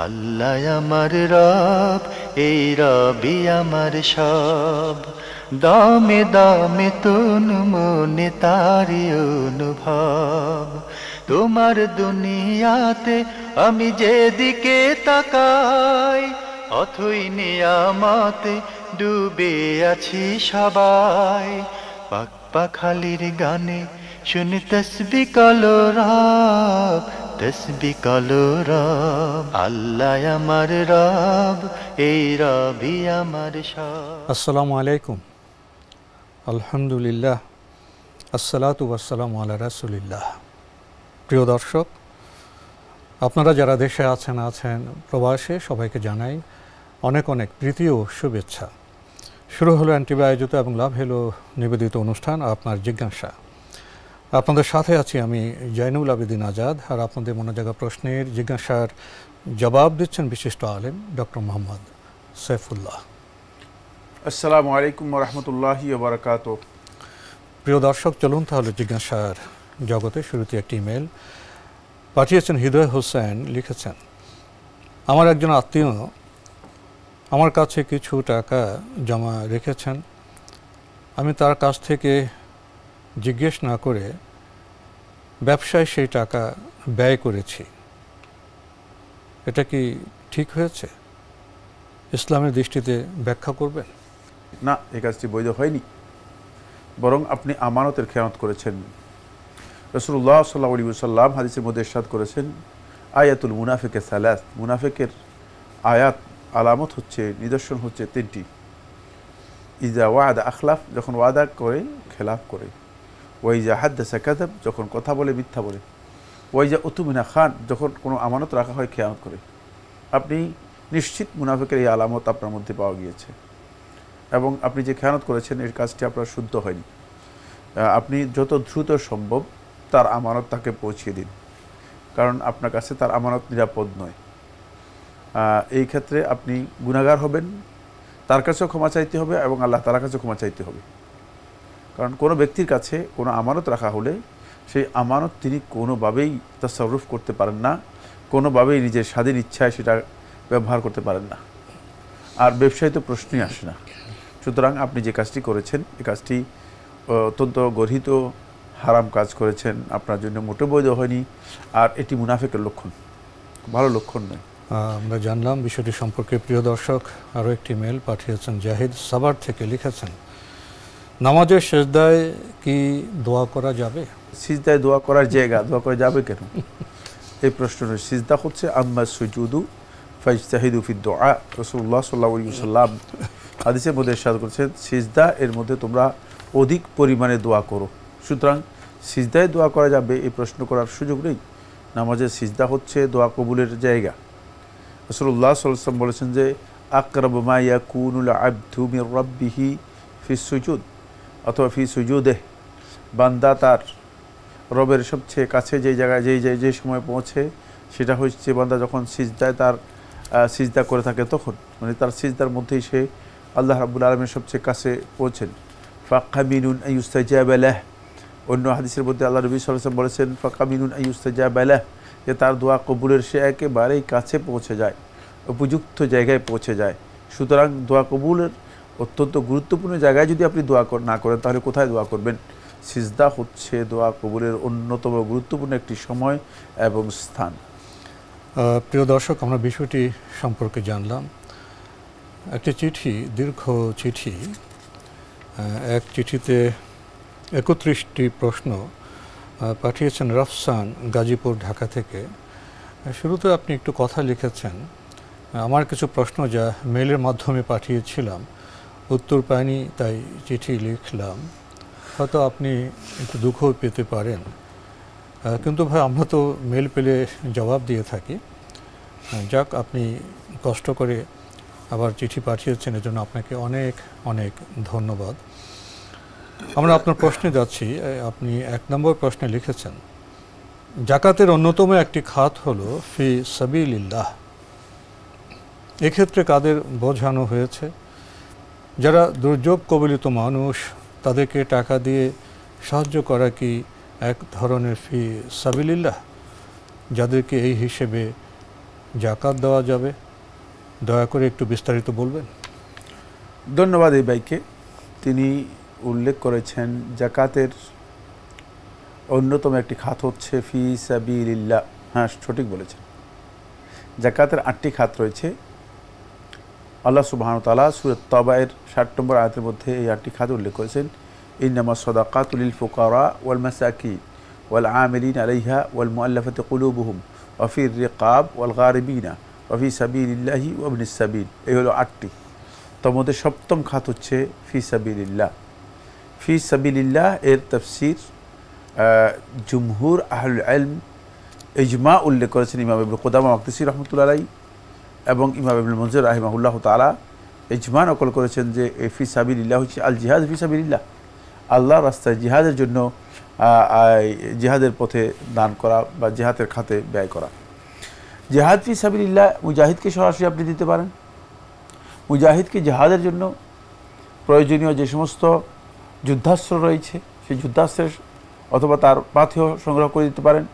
আল্লাহ আমার রব, এই রবি আমার সব। দামে দামে তুন মনে তারি অনুভব। তোমার দুনিয়াতে আমি যেদিকে তাকাই, অথই নিয়ামতে ডুবে আছি সবাই। পাক পাখালির গানে শুনি তসবিহ কালো রব, তসবিহ কালো রব। আল্লাহ আমার রব, এই রবি আমার সব। আসসালামু আলাইকুম। আলহামদুলিল্লাহ, আসসালাতু ওয়াসসালামু আলা রাসূলিল্লাহ। প্রিয় দর্শক, আপনারা যারা দেশে আছেন প্রবাসে, সবাইকে জানাই অনেক অনেক প্রীতি ও শুভেচ্ছা। শুরু হলো এনটিভি আয়োজিত এবং লাভ হলো নিবেদিত অনুষ্ঠান আপনার জিজ্ঞাসা। আপনাদের সাথে আছি আমি জয়নুল আবেদিন আজাদ, আর আপনাদের মনে জাগা প্রশ্নের জিজ্ঞাসার জবাব দিচ্ছেন বিশিষ্ট আলেম ডক্টর মোহাম্মদ সাইফুল্লাহ। আসসালামু আলাইকুম ওয়া রাহমাতুল্লাহি ওয়া বারাকাতুহু। প্রিয় দর্শক, চলুন তাহলে জিজ্ঞাসার জগতে। শুরুতে একটি ইমেল পাঠিয়েছেন হৃদয় হোসেন। লিখেছেন, আমার একজন আত্মীয় আমার কাছে কিছু টাকা জমা রেখেছেন। আমি তার কাছ থেকে জিজ্ঞেস না করে ব্যবসায় সেই টাকা ব্যয় করেছি। এটা কি ঠিক হয়েছে? ইসলামের দৃষ্টিতে ব্যাখ্যা করবেন? না, এই কাজটি বৈধ হয়নি, বরং আপনি আমানতের খেয়ানত করেছেন। রাসূলুল্লাহ সাল্লাল্লাহু আলাইহি ওয়াসাল্লাম হাদিসের মধ্যে ইরশাদ করেছেন, আয়াতুল মুনাফিকে সালাস, মুনাফিকের আয়াত আলামত হচ্ছে, নিদর্শন হচ্ছে তিনটি। ইজা ওয়াদা আখলাফ, যখন ওয়াদা করে খেলাফ করে। ওয়াইজা হাদ্দাসা কাযাব, যখন কথা বলে মিথ্যা বলে। ওয়াইজা উতুমিনা খান, যখন কোনো আমানত রাখা হয় খেয়ানত করে। আপনি নিশ্চিত মুনাফিকের এই আলামত আপনার মধ্যে পাওয়া গিয়েছে, এবং আপনি যে খেয়ানত করেছেন এর কাজটি আপনার শুদ্ধ হয়নি। আপনি যত দ্রুত সম্ভব তার আমানত তাকে পৌঁছিয়ে দিন, কারণ আপনার কাছে তার আমানত নিরাপদ নয়। এই ক্ষেত্রে আপনি গুনাহগার হবেন, তার কাছেও ক্ষমা চাইতে হবে এবং আল্লাহ তাআলার কাছেও ক্ষমা চাইতে হবে। কারণ কোনো ব্যক্তির কাছে কোনো আমানত রাখা হলে সেই আমানত তিনি কোনোভাবেই তাসাররুফ করতে পারেন না, কোনোভাবেই নিজের স্বাধীন ইচ্ছায় সেটা ব্যবহার করতে পারেন না। আর ব্যবসায় তো প্রশ্নই আসে না। সুতরাং আপনি যে কাজটি করেছেন এই কাজটি অত্যন্ত গর্হিত হারাম কাজ করেছেন, আপনার জন্য মোটেও বৈধ হয়নি, আর এটি মুনাফিকের লক্ষণ, ভালো লক্ষণ নয়। আমরা জানলাম বিষয়টি সম্পর্কে। প্রিয় দর্শক, আরও একটি মেল পাঠিয়েছেন জাহিদ সাভার থেকে। লিখেছেন, নামাজের সিজদায় কি দোয়া করা যাবে? সিজদায় দোয়া করার জায়গা, দোয়া করা যাবে কেন এই প্রশ্ন নয়। সিজদা হচ্ছে আম্মা সুজুদু ফাজতাহিদু ফিদ দুআ। রাসূলুল্লাহ সাল্লাল্লাহু আলাইহি ওয়াসাল্লাম হাদিসের মধ্যে ইরশাদ করেছেন, সিজদা এর মধ্যে তোমরা অধিক পরিমাণে দোয়া করো। সুতরাং সিজদায় দোয়া করা যাবে এই প্রশ্ন করার সুযোগ নেই। নামাজের সিজদা হচ্ছে দোয়া কবুলের জায়গা। রাসূলুল্লাহ সাল্লাল্লাহু আলাইহি ওয়াসাল্লাম বলেছেন যে, আকরাবু মা ইয়াকুনুল আবদু মির রাব্বিহি ফিস সুজুদ, অথবা ফি সুজুদেহ, বান্দা তার রবের সবচেয়ে কাছে যেই জায়গায় যে সময় পৌঁছে সেটা হচ্ছে বান্দা যখন সিজদায় তার সিজদা করে থাকে, তখন মানে তার সিজদার মধ্যেই সে আল্লাহ রাব্বুল আলামিনের সবচেয়ে কাছে পৌঁছেন। ফাকামিনুন আইয়ুস্তাজাবা লাহ, অন্য হাদিসের মধ্যে আল্লাহ নবী সাল্লাল্লাহু আলাইহি ওয়াসাল্লাম বলেছেন, ফাকামিনুন আইয়ুস্তাজাবা লাহ, যে তার দোয়া কবুলের সে একেবারেই কাছে পৌঁছে যায়, উপযুক্ত জায়গায় পৌঁছে যায়। সুতরাং দোয়া কবুলের অত্যন্ত গুরুত্বপূর্ণ জায়গায় যদি আপনি দোয়া না করেন, তাহলে কোথায় দোয়া করবেন? সিজদা হচ্ছে দোয়া কবুলের অন্যতম গুরুত্বপূর্ণ একটি সময় এবং স্থান। প্রিয় দর্শক, আমরা বিষয়টি সম্পর্কে জানলাম। একটি চিঠি, দীর্ঘ চিঠি, এক চিঠিতে 31টি প্রশ্ন পাঠিয়েছেন রফসান, গাজীপুর, ঢাকা থেকে। শুরুতে আপনি একটু কথা লিখেছেন, আমার কিছু প্রশ্ন যা মেলের মাধ্যমে পাঠিয়েছিলাম উত্তর পাইনি, তাই চিঠি লিখলাম। হয়তো আপনি একটু দুঃখও পেতে পারেন, কিন্তু ভাই আমরা তো মেল পেলে জবাব দিয়ে থাকি। যাক, আপনি কষ্ট করে আবার চিঠি পাঠিয়েছেন, এজন্য আপনাকে অনেক অনেক ধন্যবাদ। আমরা আপনার প্রশ্নে যাচ্ছি। আপনি 1 নম্বর প্রশ্নে লিখেছেন, জাকাতের অন্যতম একটি খাত হলো ফি সাবিলিল্লাহ। এক্ষেত্রে কাদের বোঝানো হয়েছে? যারা দুর্যোগ কবলিত মানুষ, তাদেরকে টাকা দিয়ে সাহায্য করা কি এক ধরনের ফি সাবিলিল্লাহ, যাদেরকে এই হিসেবে জাকাত দেওয়া যাবে, দয়া করে একটু বিস্তারিত বলবেন। ধন্যবাদ এই ভাইকে। তিনি উল্লেখ করেছেন জাকাতের অন্যতম একটি খাত হচ্ছে ফি সাবিলিল্লাহ। হ্যাঁ, সঠিক বলেছেন। জাকাতের 8টি খাত রয়েছে। আল্লাহ সুবহানাহু ওয়া তাআলা সূরা তাওবার 60 নম্বর আয়াতের মধ্যে এই 8টি খাত উল্লেখ করেছেন। ইন্নামাস সাদাকাতু লিল ফুকারা ওয়াল মাসাকিন ওয়াল আমিলিনা আলাইহা ওয়াল মুআল্লাফাতি কুলুবুহুম ওয়া ফির রিকাব ওয়াল গারিবিনা ওয়া ফি সাবিলিল্লাহি ওয়া ইবনিস সাবিল। এই হলো 8টি। তার মধ্যে 7ম খাত হচ্ছে ফি সাবিলিল্লাহ। ফি সাবিলিল্লাহ এর তাফসীর জুমহুর আহলুল ইলম ইজমা উল্লেখ করেছেন। ইমাম ইবনে কুদামা মাকদিসি রাহমাতুল্লাহ আলাইহি এবং ইমাম ইবনে মুনজির রাহিমাহুল্লাহ তাআলা ইজমা নকল করেছেন যে এই ফি সাবিলিল্লাহ হচ্ছে আল জিহাদ ফি সাবিলিল্লাহ, আল্লাহর রাস্তায় জিহাদের জন্য জিহাদের পথে দান করা বা জিহাদের খাতে ব্যয় করা। জিহাদ ফি সাবিলিল্লাহ মুজাহিদকে সরাসরি আপনি দিতে পারেন। মুজাহিদকে জিহাদের জন্য প্রয়োজনীয় যে সমস্ত যুদ্ধাস্ত্র রয়েছে সেই যুদ্ধাস্ত্রের অথবা তার পাথেয় সংগ্রহ করে দিতে পারেন,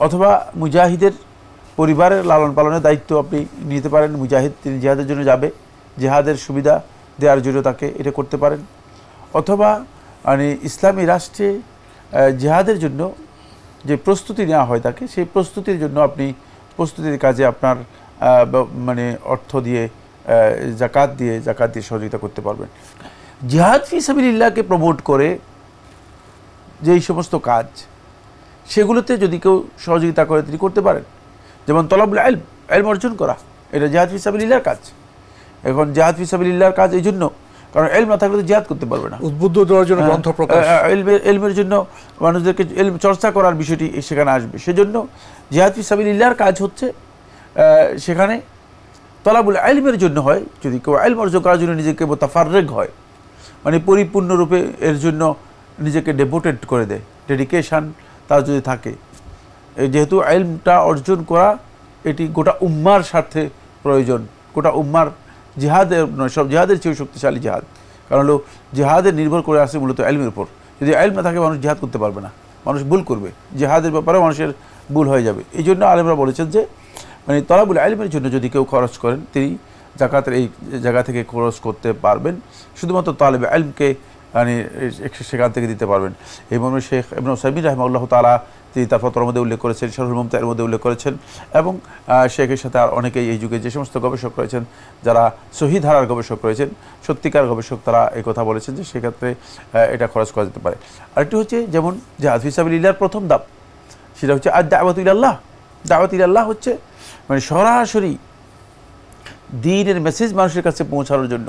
অথবা মুজাহিদের পরিবারের লালন পালনের দায়িত্ব আপনি নিতে পারেন। মুজাহিদ তিনি জিহাদের জন্য যাবে, জিহাদের সুবিধা দেওয়ার জন্য তাকে এটা করতে পারেন। অথবা মানে ইসলামী রাষ্ট্রে জিহাদের জন্য যে প্রস্তুতি নেওয়া হয় তাকে, সেই প্রস্তুতির জন্য আপনি প্রস্তুতির কাজে আপনার মানে অর্থ দিয়ে জাকাত দিয়ে সহযোগিতা করতে পারবেন। জিহাদ ফি সাবিলিল্লাহকে প্রমোট করে যেই সমস্ত কাজ সেগুলোতে যদি কেউ সহযোগিতা করে তিনি করতে পারেন। যেমন তলাবুল ইলম অর্জন করা, এটা জিহাদ ফি সাবিলিল্লাহর কাজ। এখন জিহাদ ফি সাবিলিল্লাহর কাজ এই জন্য কারণ ইলম না থাকলে তো জিহাদ করতে পারবে না। উদ্বুদ্ধ দেওয়ার জন্য গ্রন্থ প্রকাশ, ইলমের জন্য মানুষদেরকে ইলম চর্চা করার বিষয়টি সেখানে আসবে। সেজন্য জিহাদ ফি সাবিলিল্লাহর কাজ হচ্ছে সেখানে তলাবুল ইলমের জন্য হয়। যদি কেউ ইলম অর্জন করার জন্য নিজেকে মুতাফাররিগ হয়, মানে পরিপূর্ণরূপে এর জন্য নিজেকে ডেভোটেড করে দেয়, ডেডিকেশান তার যদি থাকে, যেহেতু ইলমটা অর্জন করা এটি গোটা উম্মার স্বার্থে প্রয়োজন, গোটা উম্মার জিহাদের নয়, সব জিহাদের চেয়ে শক্তিশালী জিহাদ। কারণ হলো জিহাদের নির্ভর করে আসে মূলত ইলমের উপর। যদি ইলম না থাকে মানুষ জিহাদ করতে পারবে না, মানুষ ভুল করবে, জিহাদের ব্যাপারে মানুষের ভুল হয়ে যাবে। এই জন্য আলেমরা বলেছেন যে মানে তলাবুল ইলমের জন্য যদি কেউ খরচ করেন তিনি জাকাতের এই জায়গা থেকে খরচ করতে পারবেন, শুধুমাত্র তালেবে ইলমকে মানে সেখান থেকে দিতে পারবেন। এই মর্মে শেখ ইবনে উসাইমিন রাহিমাহুল্লাহ তাআলা তিনি তার ফতোয়ার মধ্যে উল্লেখ করেছেন, শারহুল মুমতা'র মধ্যে উল্লেখ করেছেন, এবং শেখের সাথে আর অনেকেই এই যুগে যে সমস্ত গবেষক রয়েছেন যারা সহি ধারার গবেষক রয়েছেন, সত্যিকার গবেষক, তারা এই কথা বলেছেন যে সেক্ষেত্রে এটা খরচ করা যেতে পারে। আরেকটি হচ্ছে যেমন জিহাদ ফি সাবিলিল্লাহর প্রথম ধাপ, সেটা হচ্ছে আদ-দাওয়াতু ইলাল্লাহ। দাওয়াত ইলাল্লাহ হচ্ছে মানে সরাসরি দ্বীনের মেসেজ মানুষের কাছে পৌঁছানোর জন্য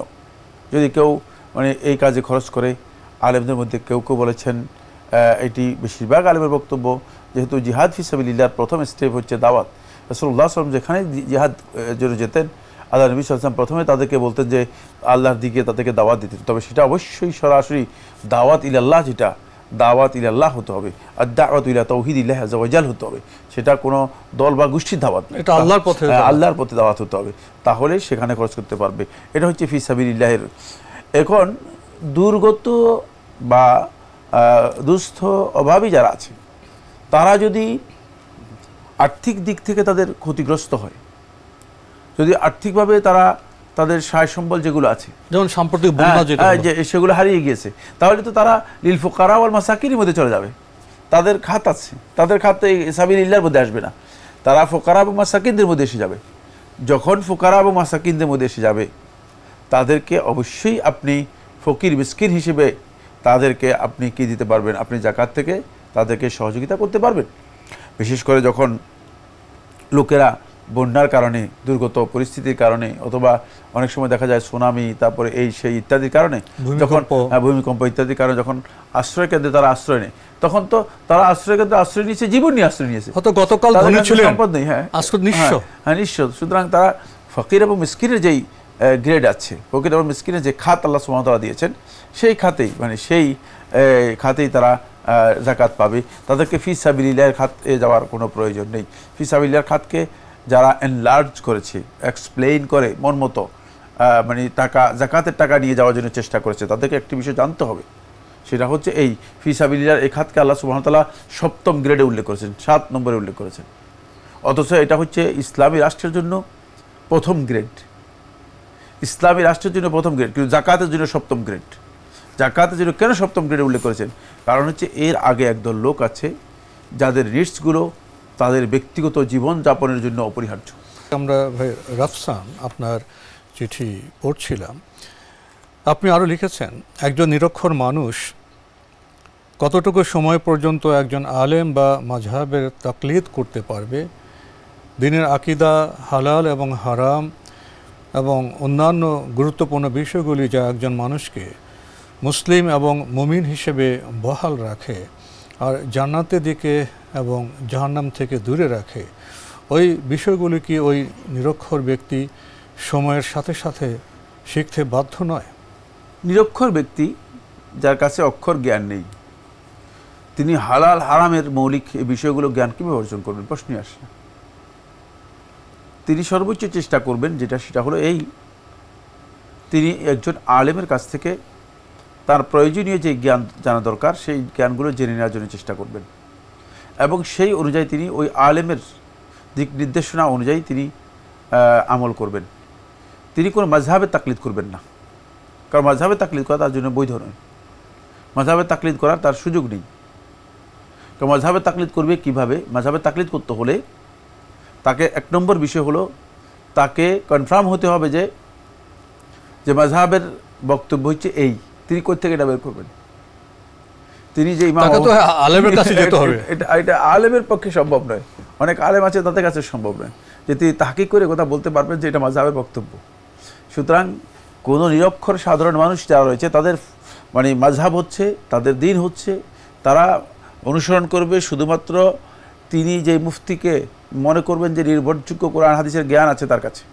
যদি কেউ মানে এই কাজে খরচ করে। আলেমদের মধ্যে কেউ কেউ বলেছেন, এটি বেশিরভাগ আলেমের বক্তব্য, যেহেতু জিহাদ ফি সাবিলিল্লাহর প্রথম স্টেপ হচ্ছে দাওয়াত। রাসূলুল্লাহ সাল্লাল্লাহু আলাইহি ওয়াসাল্লাম যেখানে জিহাদ জন্য যেতেন, আল্লাহ নবী সাল্লাল্লাহু আলাইহি ওয়াসাল্লাম প্রথমে তাদেরকে বলতেন যে আল্লাহর দিকে তাদেরকে দাওয়াত দিতেন, তবে সেটা অবশ্যই সরাসরি দাওয়াত ইলাল্লাহ, যেটা দাওয়াত ইলাল্লাহ হতে হবে, আর দাওয়াত ইলা তাওহীদিল্লাহি আযজা ওয়া জাল হতে হবে। সেটা কোনো দল বা গোষ্ঠীর দাওয়াত না, এটা আল্লাহর পথে, আল্লাহর পথে দাওয়াত হতে হবে, তাহলে সেখানে খরচ করতে পারবে। এটা হচ্ছে ফি সাবিলিল্লাহের। এখন দুর্গত বা দুস্থ অভাবী যারা আছে তারা যদি আর্থিক দিক থেকে তাদের ক্ষতিগ্রস্ত হয়, যদি আর্থিকভাবে তারা তাদের সায় সম্বল যেগুলো আছে, যেমন সাম্প্রতিক বন্যা যে সেগুলো হারিয়ে গিয়েছে, তাহলে তো তারা লিল ফুকারা ওয়াল মাসাকিনের মধ্যে চলে যাবে। তাদের খাত আছে, তাদের খাত এই সাবিলিল্লাহর মধ্যে আসবে না, তারা ফুকারা এবং মাসাকিনদের মধ্যে এসে যাবে। যখন ফুকারা এবং মাসাকিনদের মধ্যে এসে যাবে তাদেরকে অবশ্যই আপনি ফকির মিসকিন হিসেবে তাদেরকে আপনি কি দিতে পারবেন, আপনি জাকাত থেকে তাদেরকে সহযোগিতা করতে পারবেন। বিশেষ করে যখন লোকেরা বন্যার কারণে, দুর্গত পরিস্থিতির কারণে, অথবা অনেক সময় দেখা যায় সুনামি, তারপরে এই সেই ইত্যাদির কারণে, যখন ভূমিকম্প ইত্যাদির কারণে যখন আশ্রয় কেন্দ্রে তারা আশ্রয় নেয়, তখন তো তারা আশ্রয় কেন্দ্রে আশ্রয় নিয়েছে, জীবন নিয়ে আশ্রয় নিয়েছে, হয়তো গতকাল সম্পদ নেই, হ্যাঁ নিঃস্ব। সুতরাং তারা ফকির এবং মিসকিনের যেই গ্রেড আছে, ফকির এবং মিসকিনের যে খাত আল্লাহ সুবহানাহু ওয়া তাআলা দিয়েছেন, সেই খাতেই মানে সেই খাতেই তারা জাকাত পাবে। তাদেরকে ফি সাবিলিল্লাহর খাতে যাওয়ার কোনো প্রয়োজন নেই। ফি সাবিলিল্লাহর খাতকে যারা এনলার্জ করেছে, এক্সপ্লেইন করে মন মতো মানে টাকা, জাকাতের টাকা নিয়ে যাওয়ার জন্য চেষ্টা করেছে, তাদেরকে একটি বিষয় জানতে হবে, সেটা হচ্ছে এই ফি সাবিলিল্লাহর এই খাতকে আল্লাহ সুবহানাহু ওয়া তাআলা 7ম গ্রেডে উল্লেখ করেছেন, 7 নম্বরে উল্লেখ করেছেন। অথচ এটা হচ্ছে ইসলামী রাষ্ট্রের জন্য প্রথম গ্রেড, ইসলামী রাষ্ট্রের জন্য প্রথম গ্রেড, কিন্তু জাকাতের জন্য সপ্তম গ্রেড। জাকাতের জন্য কেন সপ্তম গ্রেডে উল্লেখ করেছেন? কারণ হচ্ছে এর আগে একদল লোক আছে যাদের নিডসগুলো তাদের ব্যক্তিগত জীবনযাপনের জন্য অপরিহার্য। আমরা ভাই রাফসান আপনার চিঠি পড়ছিলাম, আপনি আরও লিখেছেন, একজন নিরক্ষর মানুষ কতটুকু সময় পর্যন্ত একজন আলেম বা মাযহাবের তাকলিদ করতে পারবে? দিনের আকীদা, হালাল এবং হারাম এবং অন্যান্য গুরুত্বপূর্ণ বিষয়গুলি যা একজন মানুষকে মুসলিম এবং মুমিন হিসেবে বহাল রাখে আর জান্নাতের দিকে এবং জাহান্নাম থেকে দূরে রাখে, ওই বিষয়গুলি কি ওই নিরক্ষর ব্যক্তি সময়ের সাথে সাথে শিখতে বাধ্য নয়? নিরক্ষর ব্যক্তি যার কাছে অক্ষর জ্ঞান নেই, তিনি হালাল হারামের মৌলিক এই বিষয়গুলো জ্ঞান কীভাবে অর্জন করবেন? প্রশ্নই আসে। তিনি সর্বোচ্চ চেষ্টা করবেন সেটা হলো এই, তিনি একজন আলেমের কাছ থেকে তার প্রয়োজনীয় যে জ্ঞান জানা দরকার সেই জ্ঞানগুলো জেনে নেওয়ার জন্য চেষ্টা করবেন, এবং সেই অনুযায়ী তিনি ওই আলেমের দিক নির্দেশনা অনুযায়ী তিনি আমল করবেন। তিনি কোনো মাযহাবের তাকলিদ করবেন না, কারণ মাযহাবের তাকলিদ করা তার জন্য বৈধ নয়, মাযহাবের তাকলিদ করার তার সুযোগ নেই। কারণ মাযহাবের তাকলিদ করবে কিভাবে? মাযহাবের তাকলিদ করতে হলে তাকে এক নম্বর বিষয় হলো তাকে কনফার্ম হতে হবে যে মাযহাবের বক্তব্য হচ্ছে এই, তিনি কোথা থেকে এটা বের করবেন? তিনি যে ইমাম, আলেমের কাছে যেতে হবে, এটা আলেমের পক্ষে সম্ভব নয়। অনেক আলেম আছে তাদের কাছে সম্ভব নয় যে তিনি তাহকিক করে কথা বলতে পারবেন যে এটা মাযহাবের বক্তব্য। সুতরাং কোনো নিরক্ষর সাধারণ মানুষ যারা রয়েছে তাদের মানে মাযহাব হচ্ছে, তাদের দিন হচ্ছে, তারা অনুসরণ করবে শুধুমাত্র তিনি যে মুফতিকে মনে করবেন যে নির্ভরযোগ্য কোরআন হাদিসের জ্ঞান আছে তার কাছে,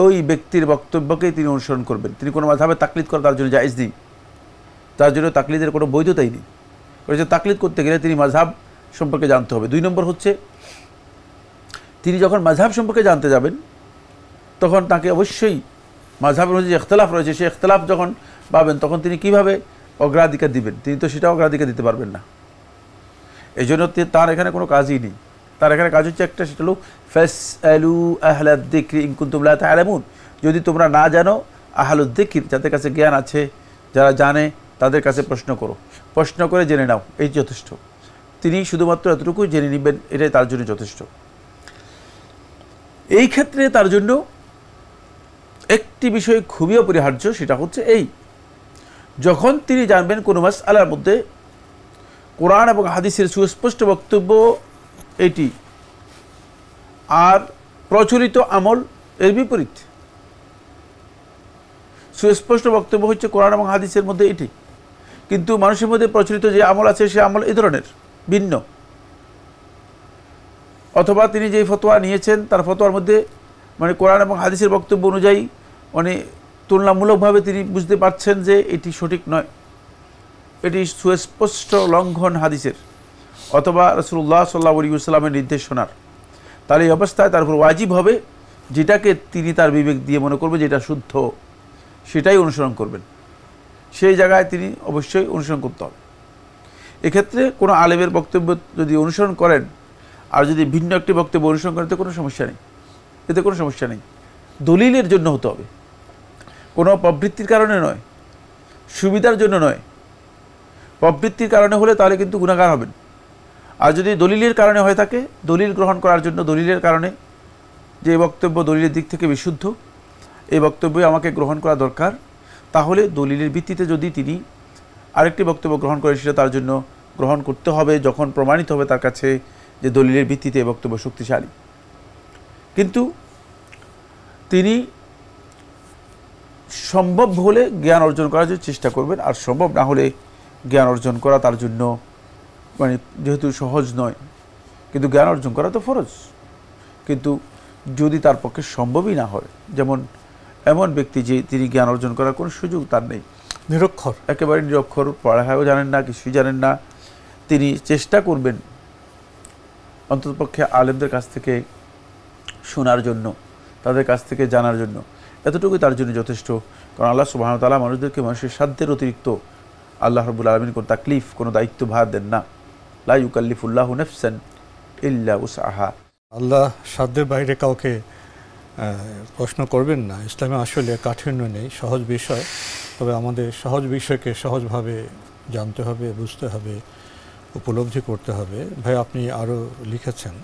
ওই ব্যক্তির বক্তব্যকেই তিনি অনুসরণ করবেন। তিনি কোনো মাযহাবে তাকলিদ করা তার জন্য জায়েজ নেই, তার জন্য তাকলিদের কোনো বৈধতাই নেই। তাকলিদ করতে গেলে তিনি মাযহাব সম্পর্কে জানতে হবে। 2 নম্বর হচ্ছে তিনি যখন মাযহাব সম্পর্কে জানতে যাবেন তখন তাকে অবশ্যই মাযহাবের মধ্যে যে ইখতিলাফ রয়েছে সেই ইখতিলাফ যখন পাবেন তখন তিনি কিভাবে অগ্রাধিকার দিবেন? তিনি তো সেটা অগ্রাধিকার দিতে পারবেন না। এই জন্য তার এখানে কোনো কাজই নেই। তার এখানে কাজ হচ্ছে একটা, সেটা হলো ফাসআলু আহলাদ যিকরি ইন কুনতুম লা তা'লামুন, যদি তোমরা না জানো আহলুদ যিকর, যাদের কাছে জ্ঞান আছে, যারা জানে তাদের কাছে প্রশ্ন করো, প্রশ্ন করে জেনে নাও, এই যথেষ্ট। তিনি শুধুমাত্র এতটুকু জেনে নেবেন, এটাই তার জন্য যথেষ্ট। এই ক্ষেত্রে তার জন্য একটি বিষয় খুবই অপরিহার্য, সেটা হচ্ছে এই, যখন তিনি জানবেন কোনো মাসআলার মধ্যে কোরআন এবং হাদিসের সুস্পষ্ট বক্তব্য এটি আর প্রচলিত আমল এর বিপরীত। সুস্পষ্ট বক্তব্য হচ্ছে কোরআন এবং হাদিসের মধ্যে এটি, কিন্তু মানুষের মধ্যে প্রচলিত যে আমল আছে সে আমল এই ধরনের ভিন্ন, অথবা তিনি যেই ফতোয়া নিয়েছেন তার ফতোয়ার মধ্যে মানে কোরআন এবং হাদিসের বক্তব্য অনুযায়ী মানে তুলনামূলকভাবে তিনি বুঝতে পারছেন যে এটি সঠিক নয়, এটি সুস্পষ্ট লঙ্ঘন হাদিসের অথবা রাসূলুল্লাহ সাল্লাল্লাহু আলাইহি ওয়াসাল্লামের নির্দেশনার। তার এই অবস্থায় তার উপর ওয়াজিব হবে যেটাকে তিনি তার বিবেক দিয়ে মনে করবেন যেটা শুদ্ধ, সেটাই অনুসরণ করবেন। সেই জায়গায় তিনি অবশ্যই অনুসরণ করতে হবে। এক্ষেত্রে কোনো আলেমের বক্তব্য যদি অনুসরণ করেন আর যদি ভিন্ন একটি বক্তব্য অনুসরণ করেন, এতে কোনো সমস্যা নেই, এতে কোনো সমস্যা নেই। দলিলের জন্য হতে হবে, কোনো প্রবৃত্তির কারণে নয়, সুবিধার জন্য নয়। প্রবৃত্তির কারণে হলে তাহলে কিন্তু গুনাহগার হবেন। আর যদি দলিলের কারণে হয়ে থাকে, দলিল গ্রহণ করার জন্য, দলিলের কারণে যে বক্তব্য দলিলের দিক থেকে বিশুদ্ধ, এই বক্তব্যই আমাকে গ্রহণ করা দরকার, তাহলে দলিলের ভিত্তিতে যদি তিনি আরেকটি বক্তব্য গ্রহণ করেন সেটা তার জন্য গ্রহণ করতে হবে যখন প্রমাণিত হবে তার কাছে যে দলিলের ভিত্তিতে এই বক্তব্য শক্তিশালী। কিন্তু তিনি সম্ভব হলে জ্ঞান অর্জন করার জন্য চেষ্টা করবেন, আর সম্ভব না হলে জ্ঞান অর্জন করা তার জন্য মানে যেহেতু সহজ নয়, কিন্তু জ্ঞান অর্জন করা তো ফরজ। কিন্তু যদি তার পক্ষে সম্ভবই না হয়, যেমন এমন ব্যক্তি যে তিনি জ্ঞান অর্জন করার কোনো সুযোগ তার নেই, নিরক্ষর, একেবারে নিরক্ষর, পড়ালেখাও জানেন না, কিছুই জানেন না, তিনি চেষ্টা করবেন অন্ততপক্ষে আলেমদের কাছ থেকে শোনার জন্য, তাদের কাছ থেকে জানার জন্য, এতটুকুই তার জন্য যথেষ্ট। কারণ আল্লাহ সুবহানাহু ওয়া তাআলা মানুষদেরকে মানুষের সাধ্যের অতিরিক্ত আল্লাহ রাব্বুল আলামিন কোনো তাকলিফ, কোনো দায়িত্ব ভার দেন না। লা ইউকাল্লিফুল্লাহু নাফসান ইল্লা উসআহা। আল্লাহ সাধ্যের বাইরে কাউকে প্রশ্ন করবেন না। ইসলামে আসলে কাঠিন্য নেই, সহজ বিষয়। তবে আমাদের সহজ বিষয়কে সহজভাবে জানতে হবে, বুঝতে হবে, উপলব্ধি করতে হবে। ভাই আপনি আরও লিখেছেন,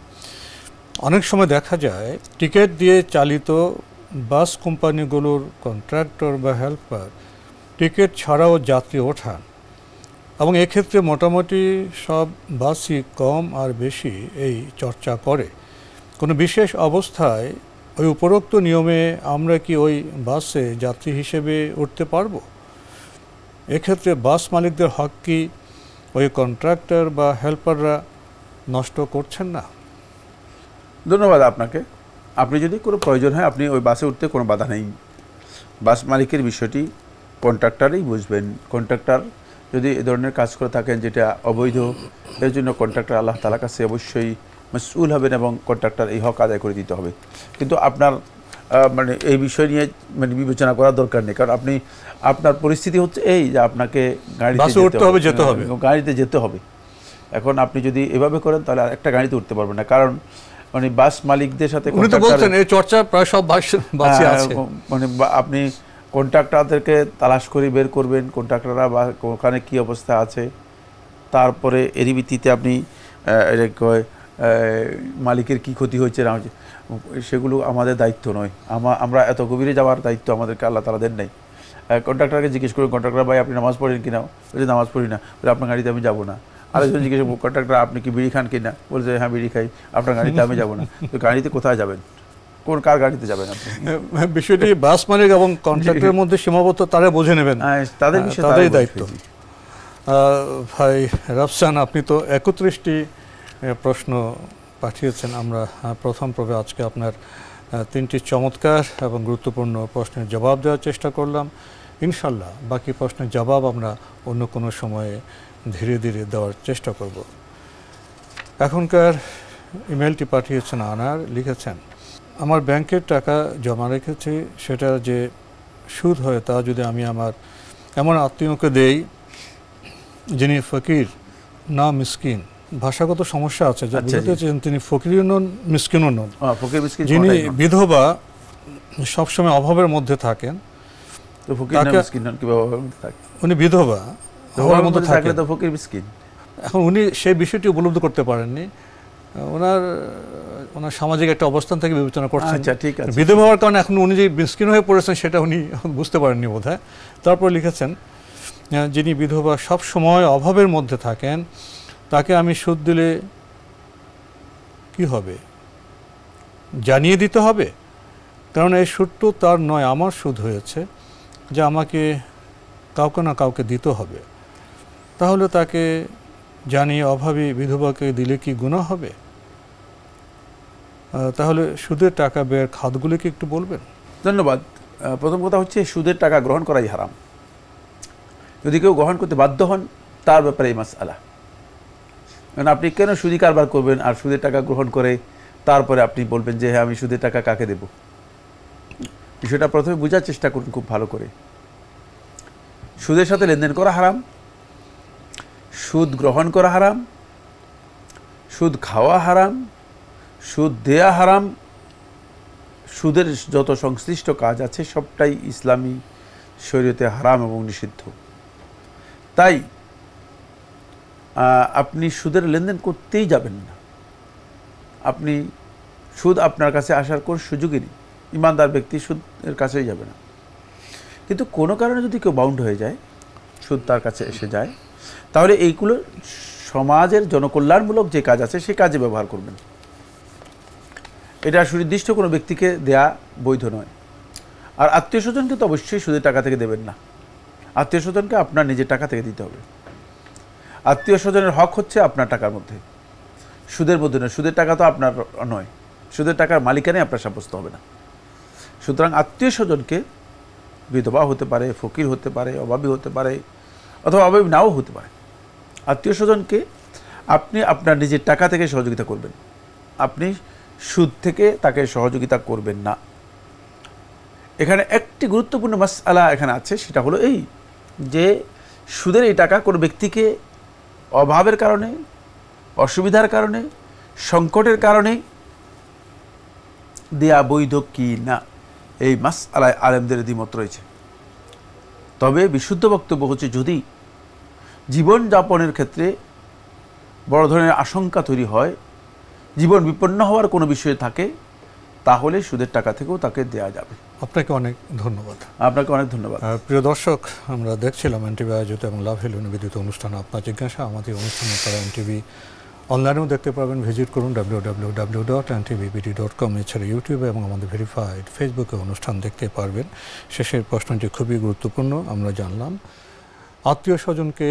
অনেক সময় দেখা যায় টিকিট দিয়ে চালিত বাস কোম্পানিগুলোর কন্ট্রাক্টর বা হেল্পার টিকিট ছাড়াও যাত্রী ওঠান, এবং এক্ষেত্রে মোটামুটি সব বাসই কম আর বেশি এই চর্চা করে। কোনো বিশেষ অবস্থায় ওই উপরোক্ত নিয়মে আমরা কি ওই বাসে যাত্রী হিসেবে উঠতে পারবো? এক্ষেত্রে বাস মালিকদের হক কি ওই কন্ট্রাক্টর বা হেল্পাররা নষ্ট করছেন না? ধন্যবাদ আপনাকে। আপনি যদি কোনো প্রয়োজন হয় আপনি ওই বাসে উঠতে কোনো বাধা নেই। বাস মালিকের বিষয়টি কন্ট্রাক্টরই বুঝবেন। কন্ট্রাক্টর যদি এ ধরনের কাজ করে থাকেন যেটা অবৈধ, এর জন্য কন্ট্রাক্টর আল্লাহ তাআলার কাছে অবশ্যই মাসউল হবেন এবং কন্ট্রাক্টর এই হক আদায় করে দিতে হবে। কিন্তু আপনার মানে এই বিষয় নিয়ে মানে বিবেচনা করার দরকার নেই, কারণ আপনি আপনার পরিস্থিতি হচ্ছে এই যে আপনাকে গাড়িতে যেতে হবে। এখন আপনি যদি এভাবে করেন তাহলে আরেকটা গাড়িতে উঠতে পারবেন না, কারণ মানে বাস মালিকদের সাথে এই চর্চা প্রায় সব বাসে আছে। মানে আপনি কন্ট্রাক্টরদেরকে তালাশ করে বের করবেন, কন্ট্রাক্টররা বা ওখানে কী অবস্থা আছে, তারপরে এরই ভিত্তিতে আপনি মালিকের কি ক্ষতি হয়েছে না হয়েছে সেগুলো আমাদের দায়িত্ব নয়। আমরা এত গভীরে যাওয়ার দায়িত্ব আমাদেরকে আল্লাহ তাআলা দেন নাই। কন্ট্রাক্টরকে জিজ্ঞেস করুন, কন্ট্রাক্টর ভাই আপনি নামাজ পড়েন কিনা? বলছে নামাজ পড়ি না। বলে আপনার গাড়িতে আমি যাবো না। আরেকজন জিজ্ঞেস করবো, কন্ট্রাক্টর আপনি কি বিড়ি খান কিনা? বলছে হ্যাঁ বিড়ি খাই। আপনার গাড়িতে আমি যাবো না। তো গাড়িতে কোথায় যাবেন? কার গাড়িতে যাবেন আপনি? বিষয়টি বাস মালিক এবং কন্ট্রাক্টরের মধ্যে সীমাবদ্ধ, তারা বুঝে নেবেন, তাদের বিষয়ে তাদেরই দায়িত্ব। ভাই রাফসান, আপনি তো 31টি প্রশ্ন পাঠিয়েছেন। আমরা প্রথম পর্বে আজকে আপনার 3টি চমৎকার এবং গুরুত্বপূর্ণ প্রশ্নের জবাব দেওয়ার চেষ্টা করলাম। ইনশাল্লাহ বাকি প্রশ্নের জবাব আমরা অন্য কোনো সময়ে ধীরে ধীরে দেওয়ার চেষ্টা করব। এখনকার ইমেলটি পাঠিয়েছেন আনার, লিখেছেন, আমার ব্যাংকের টাকা জমা রেখেছি, সেটা যে সুদ হয় তা যদি আমি আমার এমন আত্মীয়কে দেই যিনি ফকির না মিসকিন, ভাষাগত সমস্যা আছে, যা বুঝতে চেয়েছেন তিনি ফকিরও নন মিসকিনও নন, যিনি বিধবা সবসময় অভাবের মধ্যে থাকেন, উনি বিধবা অভাবের মধ্যে থাকেন, এখন উনি সেই বিষয়টি উপলব্ধি করতে পারেননি, ওনার সামাজিক একটা অবস্থান থেকে বিবেচনা করছেন। বিধবা হওয়ার কারণে এখন উনি যে মিসকিন হয়ে পড়েছেন সেটা উনি বুঝতে পারেননি বোধহয়। তারপর লিখেছেন, যিনি বিধবা সব সময় অভাবের মধ্যে থাকেন তাকে আমি সুদ দিলে কি হবে? জানিয়ে দিতে হবে, কারণ এই সুদ তো তার নয়, আমার সুদ হয়েছে, যা আমাকে কাউকে না কাউকে দিতে হবে। তাহলে তাকে জানিয়ে অভাবী বিধবাকে দিলে কি গুনাহ হবে? তাহলে সুদের টাকা ব্যয়ের খাতগুলিকে একটু বলবেন। ধন্যবাদ। প্রথম কথা হচ্ছে সুদের টাকা গ্রহণ করাই হারাম। যদি কেউ গ্রহণ করতে বাধ্য হন তার ব্যাপারে এই মাসআলা। কারণ আপনি কেন সুদি কারবার করবেন আর সুদের টাকা গ্রহণ করে তারপরে আপনি বলবেন যে হ্যাঁ আমি সুদের টাকা কাকে দেব? বিষয়টা প্রথমে বোঝার চেষ্টা করুন খুব ভালো করে। সুদের সাথে লেনদেন করা হারাম, সুদ গ্রহণ করা হারাম, সুদ খাওয়া হারাম, সুদ দেয়া হারাম, সুদের যত সংশ্লিষ্ট কাজ আছে সবটাই ইসলামী শরীয়তে হারাম এবং নিষিদ্ধ। তাই আপনি সুদের লেনদেন করতেই যাবেন না। আপনি সুদ আপনার কাছে আসার কোনো সুযোগই নেই। ইমানদার ব্যক্তি সুদের কাছেই যাবে না। কিন্তু কোনো কারণে যদি কেউ বাউন্ড হয়ে যায়, সুদ তার কাছে এসে যায়, তাহলে এইগুলো সমাজের জনকল্যাণমূলক যে কাজ আছে সে কাজে ব্যবহার করবেন। এটা সুনির্দিষ্ট কোনো ব্যক্তিকে দেয়া বৈধ নয়। আর আত্মীয় স্বজনকে তো অবশ্যই সুদের টাকা থেকে দেবেন না। আত্মীয় স্বজনকে আপনার নিজের টাকা থেকে দিতে হবে। আত্মীয় স্বজনের হক হচ্ছে আপনার টাকার মধ্যে, সুদের মধ্যে নয়। সুদের টাকা তো আপনার নয়, সুদের টাকার মালিকানাই আপনার সাব্যস্ত হবে না। সুতরাং আত্মীয় স্বজনকে, বিধবা হতে পারে, ফকির হতে পারে, অভাবী হতে পারে, অথবা অভাবী নাও হতে পারে, আত্মীয় স্বজনকে আপনি আপনার নিজের টাকা থেকে সহযোগিতা করবেন। আপনি সুদ থেকে তাকে সহযোগিতা করবেন না। এখানে একটি গুরুত্বপূর্ণ মাসআলা এখানে আছে, সেটা হলো এই যে সুদের এই টাকা কোনো ব্যক্তিকে অভাবের কারণে, অসুবিধার কারণে সংকটের কারণে দেয়া বৈধ কি না, এই মাসআলায় আলেমদের দ্বিমত রয়েছে। তবে বিশুদ্ধ বক্তব্য হচ্ছে, যদি জীবনযাপনের ক্ষেত্রে বড় ধরনের আশঙ্কা তৈরি হয়, জীবন বিপন্ন হওয়ার কোনো বিষয় থাকে, তাহলে সুদের টাকা থেকেও তাকে দেয়া যাবে। আপনাকে অনেক ধন্যবাদ। আপনাকে অনেক ধন্যবাদ। প্রিয় দর্শক, আমরা দেখছিলাম এনটিভি আয়োজিত এবং লাভ হেলো নিবেদিত অনুষ্ঠান আপনার জিজ্ঞাসা। আমাদের অনুষ্ঠানে আপনারা এনটিভি অনলাইনেও দেখতে পারবেন, ভিজিট করুন www.ntvbd.com। এছাড়া ইউটিউবে এবং আমাদের ভেরিফাইড ফেসবুকে অনুষ্ঠান দেখতে পারবেন। শেষের প্রশ্নটি খুবই গুরুত্বপূর্ণ। আমরা জানলাম আত্মীয় স্বজনকে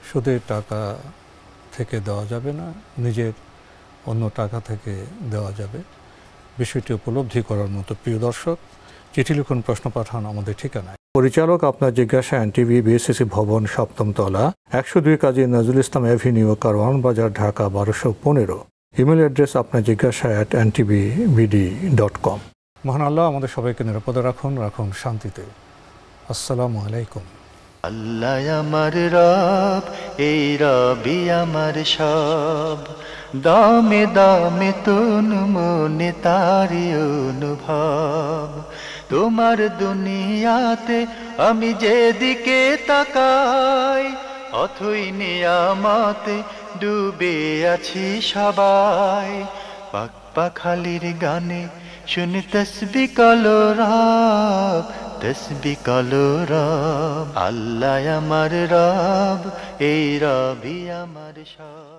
সুদের টাকা থেকে দেওয়া যাবে না, নিজের অন্য টাকা থেকে দেওয়া যাবে। বিষয়টি উপলব্ধি করার মতো। প্রিয় দর্শক, চিঠি লিখুন, প্রশ্ন পাঠান আমাদের ঠিকানায়। পরিচালক আপনার জিজ্ঞাসা, এনটিভি, বিএসসিসি ভবন, ৭ম তলা, ১০২ কাজী নজরুল ইসলাম অ্যাভিনিউ, কারওয়ান বাজার, ঢাকা ১২১৫। ইমেল অ্যাড্রেস আপনার জিজ্ঞাসা @ntvbd.com। মহান আল্লাহ আমাদের সবাইকে নিরাপদে রাখুন, রাখুন শান্তিতে। আসসালামু আলাইকুম। আল্লাহ আমার রব, এই রবি আমার সব, দামে দামে তুন মনে তারি অনুভব। তোমার দুনিয়াতে আমি যেদিকে তাকাই, অথই নিয়ামতে ডুবে আছি সবাই। পাক পাখালির গানে শুনি তসবিহ কালো রব, তসবিহ কালো রব। আল্লাহ আমার রব, এই রবি আমার সব।